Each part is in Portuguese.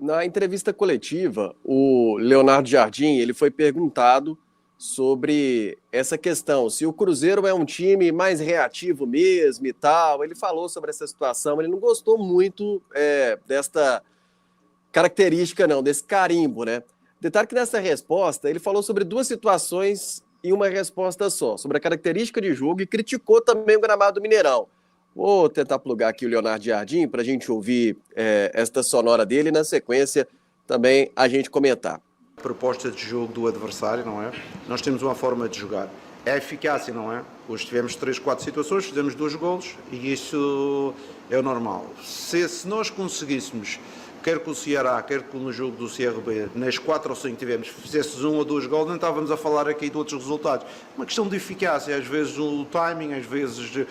Na entrevista coletiva, o Leonardo Jardim ele foi perguntado sobre essa questão, se o Cruzeiro é um time mais reativo mesmo e tal. Ele falou sobre essa situação, ele não gostou muito desta característica, não, desse carimbo, né? Detalhe que nessa resposta ele falou sobre duas situações em uma resposta só, sobre a característica de jogo e criticou também o gramado do Mineirão. Vou tentar plugar aqui o Leonardo Jardim para a gente ouvir esta sonora dele e na sequência também a gente comentar. Proposta de jogo do adversário, não é? Nós temos uma forma de jogar. É a eficácia, não é? Hoje tivemos 3, 4 situações, fizemos 2 golos e isso é o normal. Se nós conseguíssemos, quer com o Ceará, quer no jogo do CRB, nas 4 ou 5 tivemos, fizesses 1 ou 2 golos, não estávamos a falar aqui de outros resultados. Uma questão de eficácia, às vezes o timing, às vezes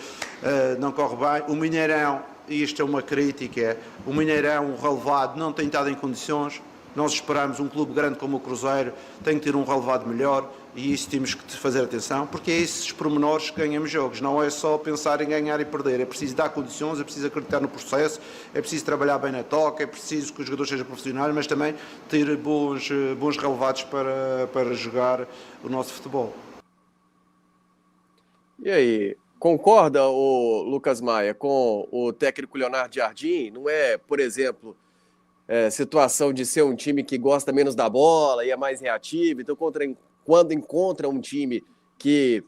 não corre bem. O Mineirão, e isto é uma crítica, o Mineirão, o relevado, não tem estado em condições. Nós esperamos um clube grande como o Cruzeiro, tem que ter um relevado melhor e isso temos que fazer atenção, porque é esses pormenores que ganhamos jogos, não é só pensar em ganhar e perder, é preciso dar condições, é preciso acreditar no processo, é preciso trabalhar bem na toca, é preciso que os jogadores sejam profissionais, mas também ter bons relevados para jogar o nosso futebol. E aí, concorda, o Lucas Maia, com o técnico Leonardo Jardim? Não é, por exemplo, situação de ser um time que gosta menos da bola e é mais reativo, então quando encontra um time que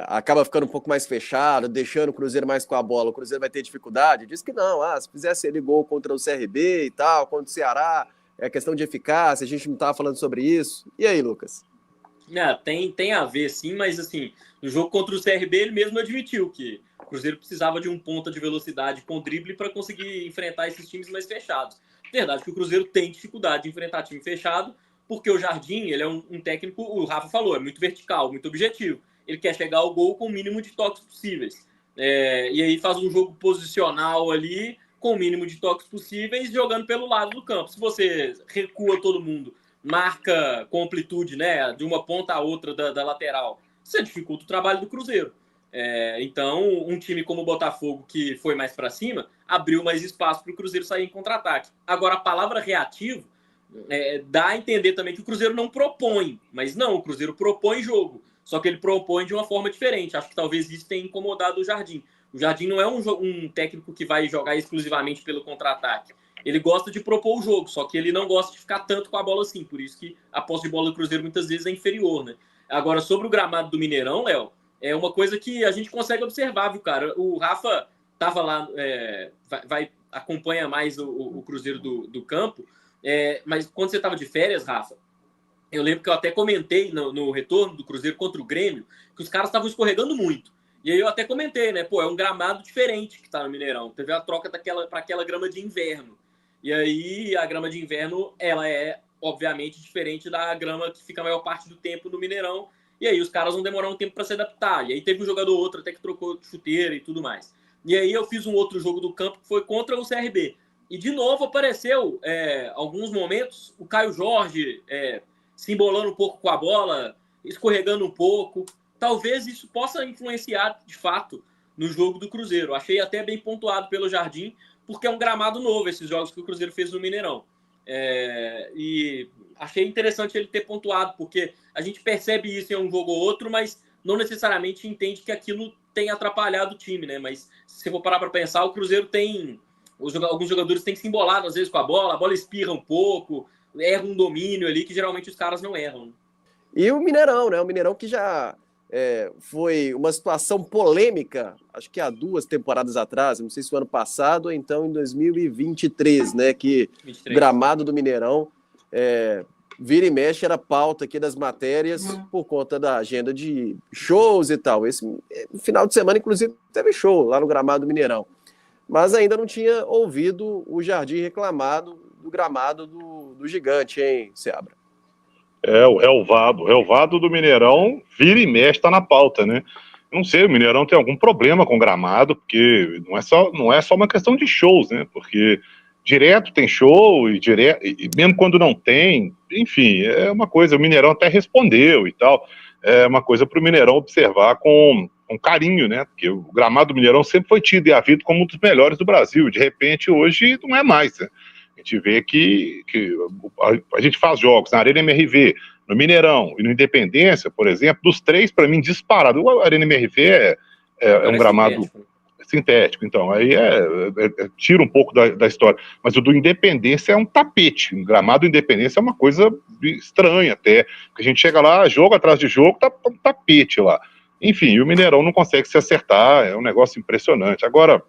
acaba ficando um pouco mais fechado, deixando o Cruzeiro mais com a bola, o Cruzeiro vai ter dificuldade? Diz que não, se fizesse ele gol contra o CRB e tal, contra o Ceará, é questão de eficácia, a gente não estava falando sobre isso. E aí, Lucas? Tem a ver, sim, mas assim, no jogo contra o CRB ele mesmo admitiu que o Cruzeiro precisava de um ponta de velocidade com drible para conseguir enfrentar esses times mais fechados. Verdade que o Cruzeiro tem dificuldade de enfrentar time fechado, porque o Jardim, ele é um técnico, o Rafa falou, é muito vertical, muito objetivo. Ele quer chegar ao gol com o mínimo de toques possíveis. E aí faz um jogo posicional ali, com o mínimo de toques possíveis, jogando pelo lado do campo. Se você recua todo mundo, marca com amplitude, né, de uma ponta a outra da lateral, você dificulta o trabalho do Cruzeiro. Então, um time como o Botafogo, que foi mais para cima, abriu mais espaço para o Cruzeiro sair em contra-ataque. Agora, a palavra reativo dá a entender também que o Cruzeiro não propõe, mas não, o Cruzeiro propõe jogo, só que ele propõe de uma forma diferente. Acho que talvez isso tenha incomodado o Jardim. O Jardim não é um técnico que vai jogar exclusivamente pelo contra-ataque. Ele gosta de propor o jogo, só que ele não gosta de ficar tanto com a bola assim, por isso que a posse de bola do Cruzeiro muitas vezes é inferior, né? Agora, sobre o gramado do Mineirão, Léo, é uma coisa que a gente consegue observar, viu, cara? O Rafa estava lá, acompanha mais o Cruzeiro do campo, mas quando você estava de férias, Rafa, eu lembro que eu até comentei no retorno do Cruzeiro contra o Grêmio que os caras estavam escorregando muito. E aí eu até comentei, né? Pô, é um gramado diferente que tá no Mineirão. Teve a troca para aquela grama de inverno. E aí a grama de inverno, ela é, obviamente, diferente da grama que fica a maior parte do tempo no Mineirão. E aí os caras vão demorar um tempo para se adaptar. E aí teve um jogador ou outro até que trocou de chuteira e tudo mais. E aí eu fiz um outro jogo do campo que foi contra o CRB. E de novo apareceu, alguns momentos, o Caio Jorge se embolando um pouco com a bola, escorregando um pouco. Talvez isso possa influenciar, de fato, no jogo do Cruzeiro. Achei até bem pontuado pelo Jardim, porque é um gramado novo esses jogos que o Cruzeiro fez no Mineirão. E achei interessante ele ter pontuado, porque a gente percebe isso em um jogo ou outro, mas não necessariamente entende que aquilo tem atrapalhado o time, né? Mas se você for parar para pensar, o Cruzeiro tem... alguns jogadores têm que se embolar, às vezes, com a bola espirra um pouco, erra um domínio ali que geralmente os caras não erram. E o Mineirão, né? O Mineirão que já foi uma situação polêmica, acho que há 2 temporadas atrás, não sei se o ano passado ou então em 2023, né? Que 23. O gramado do Mineirão vira e mexe era pauta aqui das matérias por conta da agenda de shows e tal. Esse final de semana, inclusive, teve show lá no gramado do Mineirão. Mas ainda não tinha ouvido o Jardim reclamar do gramado do Gigante, hein, Seabra? O relvado do Mineirão vira e mexe, tá na pauta, né? Não sei, o Mineirão tem algum problema com o gramado, porque não é só uma questão de shows, né? Porque direto tem show, e mesmo quando não tem, enfim, é uma coisa, o Mineirão até respondeu e tal, é uma coisa para o Mineirão observar com carinho, né? Porque o gramado do Mineirão sempre foi tido e havido como um dos melhores do Brasil, de repente hoje não é mais, né? A gente vê que a gente faz jogos na Arena MRV, no Mineirão e no Independência, por exemplo, dos três, para mim, disparado. A Arena MRV é um gramado sintético, então, aí tira um pouco da história. Mas o do Independência é um tapete. O gramado do Independência é uma coisa estranha até. Porque a gente chega lá, jogo atrás de jogo, tá um tapete lá. Enfim, o Mineirão não consegue se acertar, é um negócio impressionante. Agora,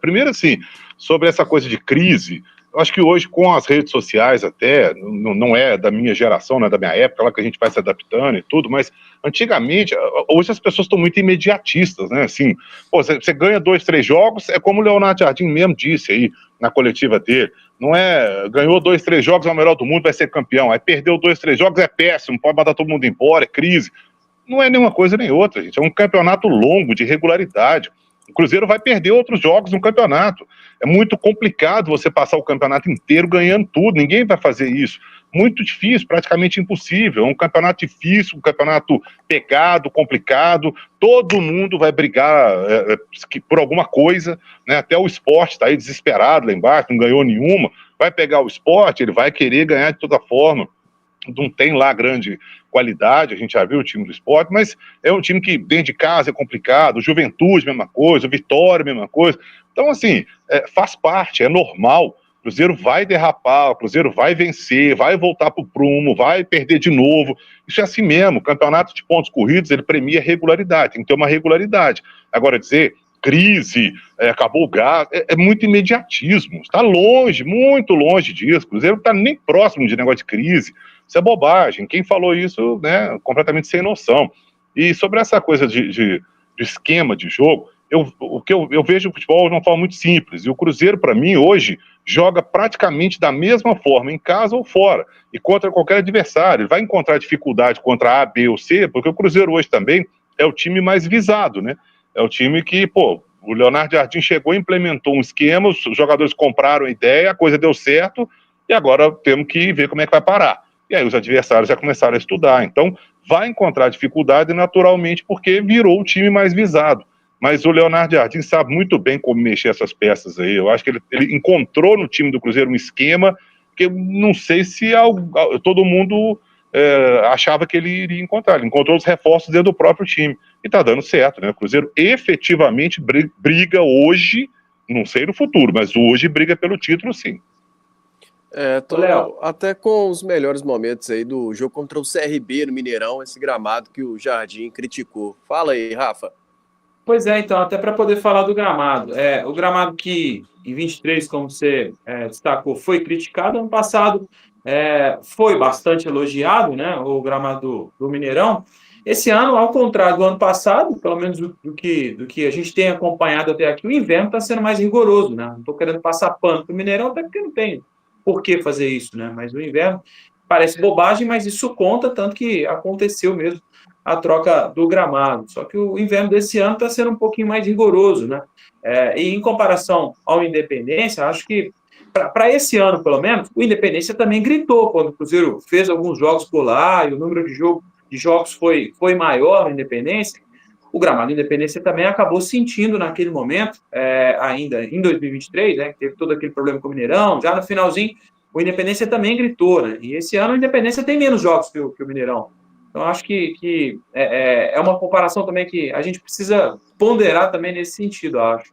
primeiro assim, sobre essa coisa de crise, eu acho que hoje com as redes sociais até, não é da minha geração, não é da minha época, lá que a gente vai se adaptando e tudo, mas antigamente, hoje as pessoas estão muito imediatistas, né, assim, pô, você ganha 2, 3 jogos, é como o Leonardo Jardim mesmo disse aí na coletiva dele, não é, ganhou 2, 3 jogos, é o melhor do mundo, vai ser campeão, aí perdeu 2, 3 jogos, é péssimo, pode mandar todo mundo embora, é crise. Não é nenhuma coisa nem outra, gente, é um campeonato longo, de regularidade. O Cruzeiro vai perder outros jogos no campeonato. É muito complicado você passar o campeonato inteiro ganhando tudo. Ninguém vai fazer isso. Muito difícil, praticamente impossível. É um campeonato difícil, um campeonato pegado, complicado. Todo mundo vai brigar por alguma coisa, né? Até o Sport está aí desesperado lá embaixo, não ganhou nenhuma. Vai pegar o Sport, ele vai querer ganhar de toda forma. Não tem lá grande qualidade, a gente já viu o time do Sport, mas é um time que dentro de casa é complicado, Juventude, mesma coisa, Vitória, mesma coisa. Então, assim, faz parte, é normal. O Cruzeiro vai derrapar, o Cruzeiro vai vencer, vai voltar pro prumo, vai perder de novo. Isso é assim mesmo. O campeonato de pontos corridos, ele premia regularidade, tem que ter uma regularidade. Agora, dizer crise, acabou o gás, é muito imediatismo. Está longe, muito longe disso. O Cruzeiro não está nem próximo de negócio de crise. Isso é bobagem. Quem falou isso, né, completamente sem noção. E sobre essa coisa de esquema de jogo, eu vejo o futebol de uma forma muito simples. E o Cruzeiro, para mim, hoje, joga praticamente da mesma forma, em casa ou fora, e contra qualquer adversário. Ele vai encontrar dificuldade contra A, B ou C, porque o Cruzeiro hoje também é o time mais visado, né? É o time que, o Leonardo Jardim chegou e implementou um esquema, os jogadores compraram a ideia, a coisa deu certo, e agora temos que ver como é que vai parar. E aí os adversários já começaram a estudar. Então, vai encontrar dificuldade naturalmente porque virou o time mais visado. Mas o Leonardo Jardim sabe muito bem como mexer essas peças aí. Eu acho que ele encontrou no time do Cruzeiro um esquema que eu não sei se todo mundo achava que ele iria encontrar. Ele encontrou os reforços dentro do próprio time. E tá dando certo, né? O Cruzeiro efetivamente briga hoje, não sei no futuro, mas hoje briga pelo título, sim. Léo, até com os melhores momentos aí do jogo contra o CRB no Mineirão, esse gramado que o Jardim criticou. Fala aí, Rafa. Pois é, então, até para poder falar do gramado. O gramado que, em 23, como você destacou, foi criticado, ano passado foi bastante elogiado, né, o gramado do Mineirão. Esse ano, ao contrário do ano passado, pelo menos do que a gente tem acompanhado até aqui, o inverno está sendo mais rigoroso, né? Não estou querendo passar pano para o Mineirão, até porque não tem por que fazer isso, né? Mas o inverno parece bobagem, mas isso conta, tanto que aconteceu mesmo a troca do gramado. Só que o inverno desse ano está sendo um pouquinho mais rigoroso, né? E em comparação ao Independência, acho que para esse ano, pelo menos, o Independência também gritou quando o Cruzeiro fez alguns jogos por lá e o número de jogos foi maior no Independência. O gramado do Independência também acabou sentindo naquele momento, ainda em 2023, né, que teve todo aquele problema com o Mineirão, já no finalzinho, o Independência também gritou, né? E esse ano o Independência tem menos jogos que o Mineirão. Então, acho que é uma comparação também que a gente precisa ponderar também nesse sentido, acho.